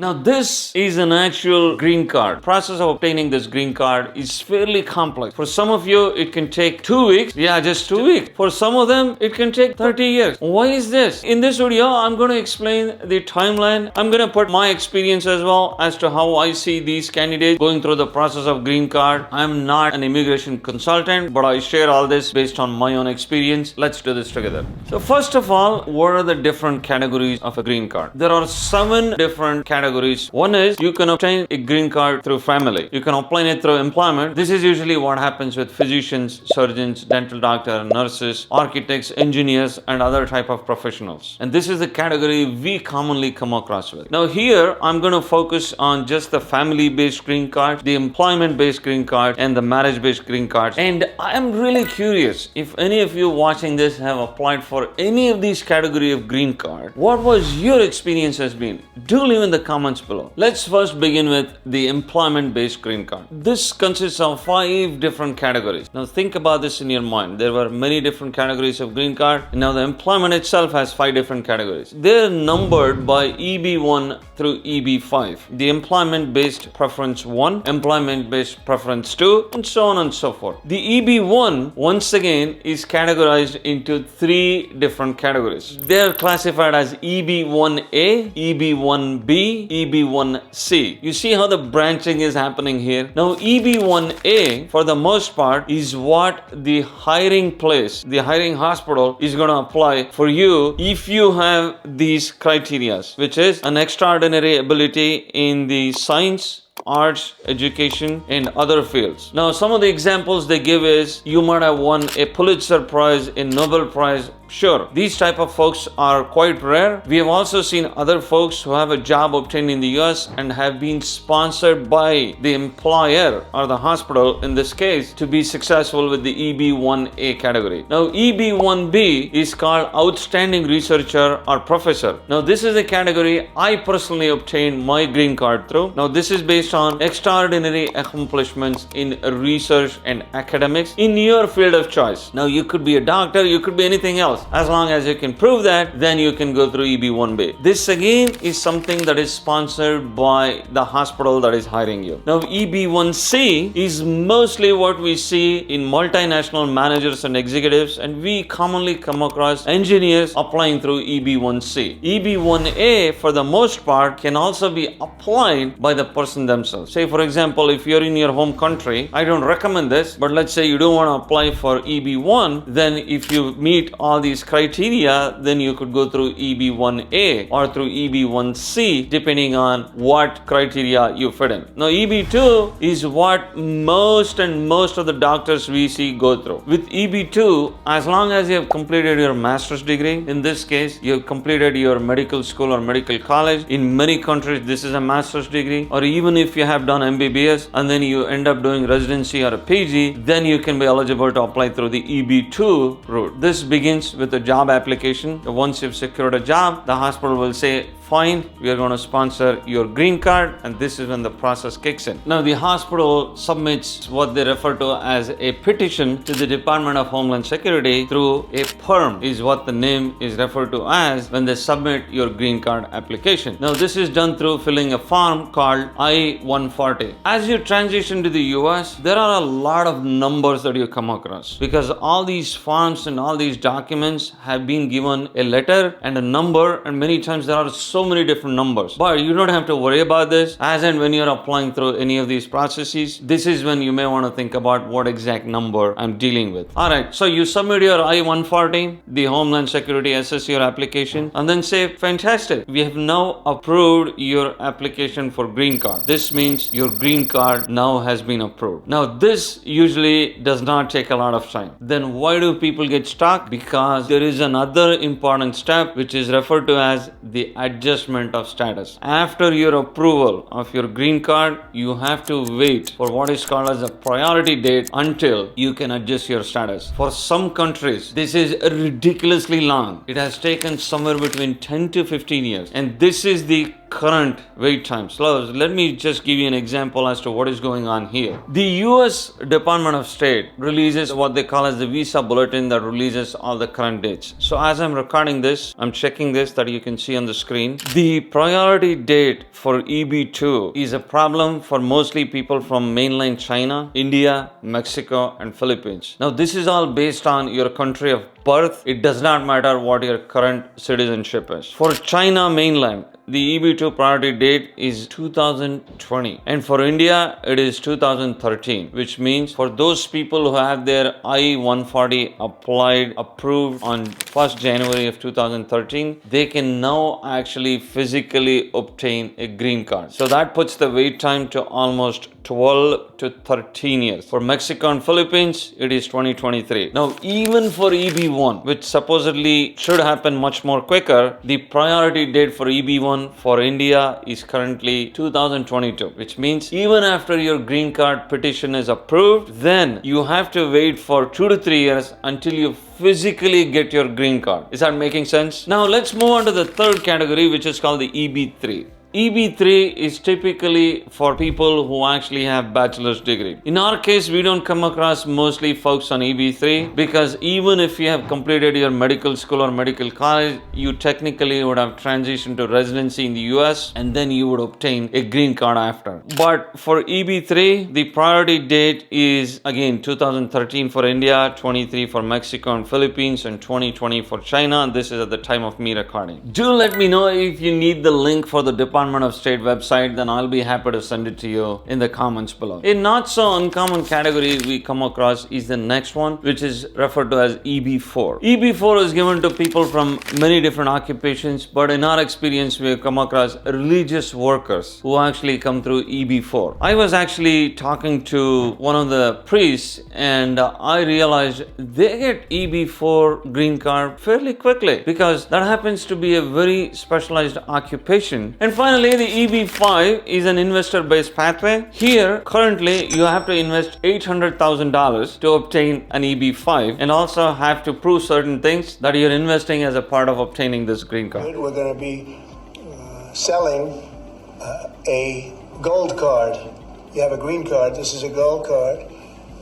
Now this is an actual green card. Process of obtaining this green card is fairly complex. For some of you, it can take 2 weeks. Yeah, just 2 weeks. For some of them, it can take 30 years. Why is this? In this video, I'm going to explain the timeline. I'm going to put my experience as well as to how I see these candidates going through the process of green card. I'm not an immigration consultant, but I share all this based on my own experience. Let's do this together. So first of all, what are the different categories of a green card? There are 7 different categories. One is you can obtain a green card through family. You can obtain it through employment. This is usually what happens with physicians, surgeons, dental doctors, nurses, architects, engineers, and other type of professionals. And this is the category we commonly come across with. Now here, I'm going to focus on just the family-based green card, the employment-based green card, and the marriage-based green cards. And I'm really curious if any of you watching this have applied for any of these category of green card. What was your experience has been? Do leave in the comments below. Let's first begin with the employment-based green card. This consists of 5 different categories. Now think about this in your mind. There were many different categories of green card. Now the employment itself has 5 different categories. They're numbered by EB1 through EB5. The employment-based preference 1, employment-based preference 2, and so on and so forth. The EB1, once again, is categorized into 3 different categories. They're classified as EB1A, EB1B, EB1C. You see how the branching is happening here? Now EB1A, for the most part, is what the hiring place, the hiring hospital is going to apply for you if you have these criteria, which is an extraordinary ability in the science, arts, education, and other fields. Now, some of the examples they give is you might have won a Pulitzer Prize, a Nobel Prize. Sure, these type of folks are quite rare. We have also seen other folks who have a job obtained in the US and have been sponsored by the employer or the hospital in this case to be successful with the EB1A category. Now, EB1B is called Outstanding Researcher or Professor. Now, this is a category I personally obtained my green card through. Now, this is based on extraordinary accomplishments in research and academics in your field of choice. Now, you could be a doctor, you could be anything else. As long as you can prove that, then you can go through EB1B. This again is something that is sponsored by the hospital that is hiring you. Now, EB1C is mostly what we see in multinational managers and executives, and we commonly come across engineers applying through EB1C. EB1A, for the most part, can also be applied by the person themselves. Say, for example, if you're in your home country, I don't recommend this, but let's say you don't want to apply for EB1, then if you meet all these criteria, then you could go through EB1A or through EB1C depending on what criteria you fit in. Now EB2 is what most of the doctors we see go through. With EB2, as long as you have completed your master's degree, in this case you have completed your medical school or medical college. In many countries this is a master's degree, or even if you have done MBBS and then you end up doing residency or a PG, then you can be eligible to apply through the EB2 route. This begins with a job application. Once you've secured a job, the hospital will say, fine, we are going to sponsor your green card, and this is when the process kicks in. Now, the hospital submits what they refer to as a petition to the Department of Homeland Security through a PERM, is what the name is referred to as when they submit your green card application. Now, this is done through filling a form called I-140. As you transition to the US, there are a lot of numbers that you come across because all these forms and all these documents have been given a letter and a number, and many times there are so many different numbers. But you don't have to worry about this as and when you're applying through any of these processes. This is when you may want to think about what exact number I'm dealing with. Alright, so you submit your I-140, the Homeland Security assess your application and then say, fantastic, we have now approved your application for green card. This means your green card now has been approved. Now this usually does not take a lot of time. Then why do people get stuck? Because there is another important step which is referred to as the adjustment of status. After your approval of your green card, you have to wait for what is called as a priority date until you can adjust your status. For some countries, this is ridiculously long. It has taken somewhere between 10 to 15 years. And this is the concurrent wait times. So let me just give you an example as to what is going on here. The US Department of State releases what they call as the visa bulletin that releases all the current dates. So as I'm recording this, I'm checking this that you can see on the screen. The priority date for EB2 is a problem for mostly people from mainland China, India, Mexico, and Philippines. Now this is all based on your country of birth. It does not matter what your current citizenship is. For China mainland, the EB2 priority date is 2020, and for India it is 2013, which means for those people who have their I-140 applied approved on 1st January of 2013, they can now actually physically obtain a green card. So that puts the wait time to almost 12 to 13 years. For Mexico and Philippines, it is 2023. Now, even for EB1, which supposedly should happen much more quicker, the priority date for EB1 for India is currently 2022, which means even after your green card petition is approved, then you have to wait for 2 to 3 years until you physically get your green card. Is that making sense? Now, let's move on to the third category, which is called the EB3. EB3 is typically for people who actually have bachelor's degree. In our case, we don't come across mostly folks on EB3 because even if you have completed your medical school or medical college, you technically would have transitioned to residency in the US and then you would obtain a green card after. But for EB3, the priority date is again 2013 for India, 23 for Mexico and Philippines, and 2020 for China. And this is at the time of me recording. Do let me know if you need the link for the Department of State website, then I'll be happy to send it to you in the comments below. A not so uncommon category we come across is the next one, which is referred to as EB4. EB4 is given to people from many different occupations, but in our experience, we have come across religious workers who actually come through EB4. I was actually talking to one of the priests and I realized they get EB4 green card fairly quickly because that happens to be a very specialized occupation. And finally, the EB5 is an investor-based pathway. Here, currently, you have to invest $800,000 to obtain an EB5 and also have to prove certain things that you're investing as a part of obtaining this green card. We're going to be selling a gold card. You have a green card. This is a gold card.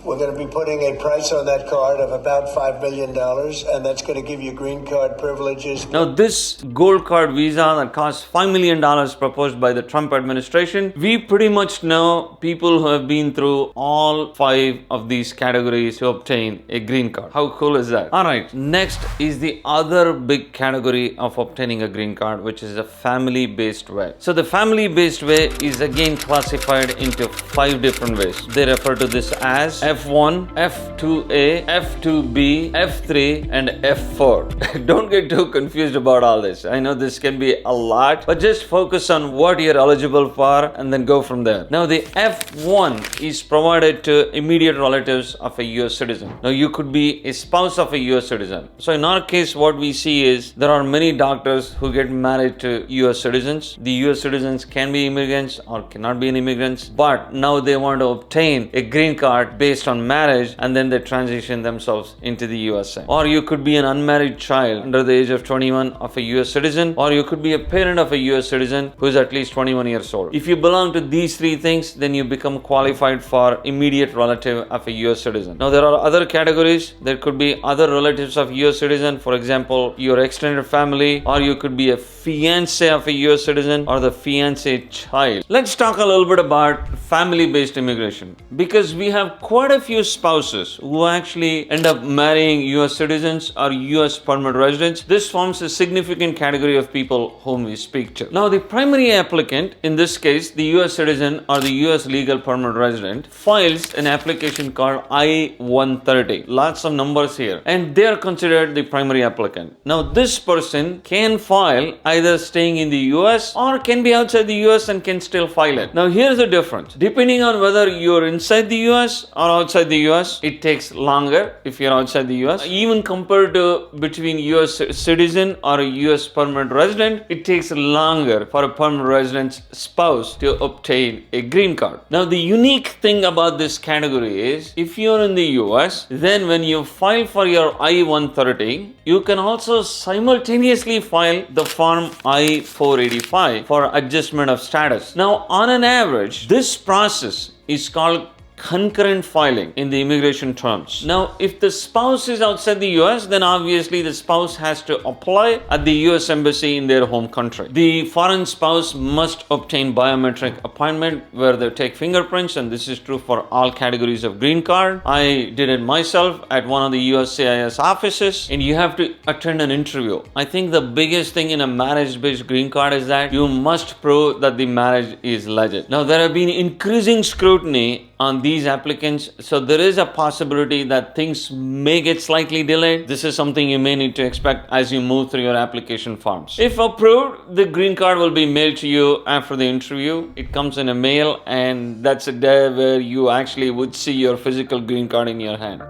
We're going to be putting a price on that card of about $5 million, and that's going to give you green card privileges. Now, this gold card visa that costs $5 million proposed by the Trump administration, we pretty much know people who have been through all 5 of these categories to obtain a green card. How cool is that? Alright, next is the other big category of obtaining a green card, which is a family-based way. So the family-based way is again classified into 5 different ways. They refer to this as F1, F2A, F2B, F3, and F4. Don't get too confused about all this. I know this can be a lot, but just focus on what you're eligible for and then go from there. Now, the F1 is provided to immediate relatives of a US citizen. Now, you could be a spouse of a US citizen. So, in our case, what we see is there are many doctors who get married to US citizens. The US citizens can be immigrants or cannot be immigrants, but now they want to obtain a green card based on marriage and then they transition themselves into the USA. Or you could be an unmarried child under the age of 21 of a US citizen, or you could be a parent of a US citizen who is at least 21 years old. If you belong to these 3 things, then you become qualified for immediate relative of a US citizen. Now, there are other categories. There could be other relatives of US citizen, for example, your extended family, or you could be a fiance of a US citizen or the fiance child. Let's talk a little bit about family-based immigration because we have quite a few spouses who actually end up marrying US citizens or US permanent residents. This forms a significant category of people whom we speak to. Now, the primary applicant, in this case, the US citizen or the US legal permanent resident, files an application called I-130. Lots of numbers here. And they are considered the primary applicant. Now, this person can file either staying in the US or can be outside the US and can still file it. Now, here's the difference. Depending on whether you're inside the US or outside the US, it takes longer if you're outside the US. Even compared to between US citizen or a US permanent resident, it takes longer for a permanent resident's spouse to obtain a green card. Now, the unique thing about this category is if you're in the US, then when you file for your I-130, you can also simultaneously file the form I-485 for adjustment of status. Now, on an average, this process is called concurrent filing in the immigration terms. Now, if the spouse is outside the US, then obviously the spouse has to apply at the US embassy in their home country. The foreign spouse must obtain biometric appointment where they take fingerprints, and this is true for all categories of green card. I did it myself at one of the USCIS offices, and you have to attend an interview. I think the biggest thing in a marriage-based green card is that you must prove that the marriage is legit. Now, there have been increasing scrutiny on these applicants, so there is a possibility that things may get slightly delayed. This is something you may need to expect as you move through your application forms. If approved, the green card will be mailed to you after the interview. It comes in a mail, and that's a day where you actually would see your physical green card in your hand.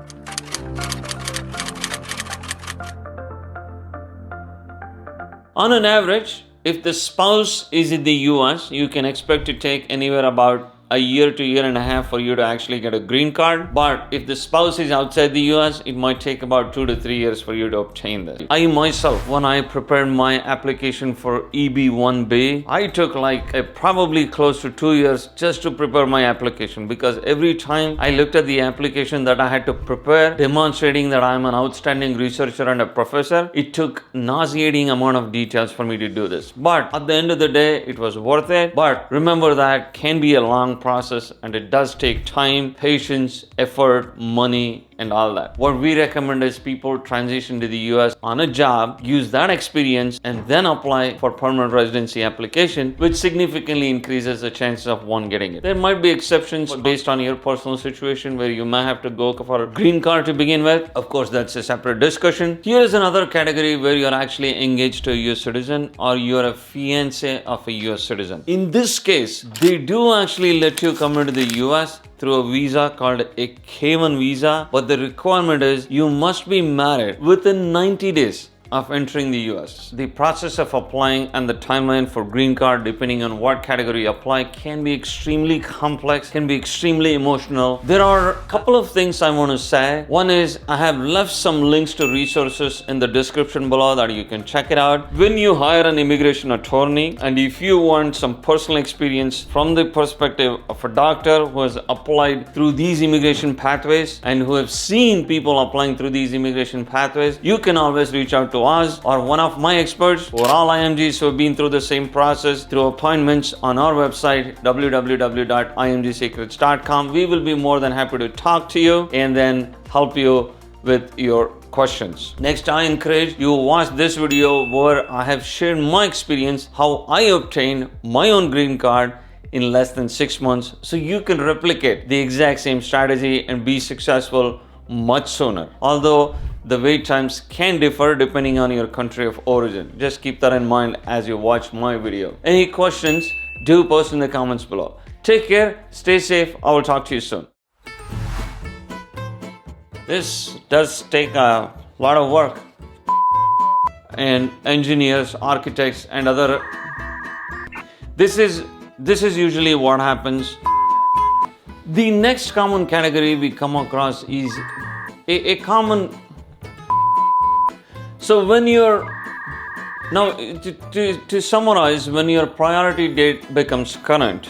On an average, if the spouse is in the US, you can expect to take anywhere about a year to year and a half for you to actually get a green card. But if the spouse is outside the US, it might take about 2 to 3 years for you to obtain this. I myself, when I prepared my application for EB1B, I took probably close to 2 years just to prepare my application, because every time I looked at the application that I had to prepare, demonstrating that I'm an outstanding researcher and a professor, it took nauseating amount of details for me to do this. But at the end of the day, it was worth it. But remember, that can be a long process, and it does take time, patience, effort, money, and all that. What we recommend is people transition to the US on a job, use that experience, and then apply for permanent residency application, which significantly increases the chances of one getting it. There might be exceptions based on your personal situation where you might have to go for a green card to begin with. Of course, that's a separate discussion. Here is another category where you're actually engaged to a US citizen or you're a fiancé of a US citizen. In this case, they do actually let you come into the US through a visa called a K1 visa, but the requirement is you must be married within 90 days of entering the US. The process of applying and the timeline for green card, depending on what category you apply, can be extremely complex, can be extremely emotional. There are a couple of things I want to say. One is I have left some links to resources in the description below that you can check it out. When you hire an immigration attorney, and if you want some personal experience from the perspective of a doctor who has applied through these immigration pathways and who have seen people applying through these immigration pathways, you can always reach out to us or one of my experts who are all IMGs who have been through the same process through appointments on our website www.imgsecrets.com. We will be more than happy to talk to you and then help you with your questions. Next, I encourage you to watch this video where I have shared my experience how I obtained my own green card in less than 6 months, so you can replicate the exact same strategy and be successful much sooner. Although the wait times can differ depending on your country of origin. Just keep that in mind as you watch my video. Any questions, do post in the comments below. Take care, stay safe, I will talk to you soon. This does take a lot of work, and engineers, architects, and other. This is usually what happens. The next common category we come across is a common. So when you're now to summarize, when your priority date becomes current,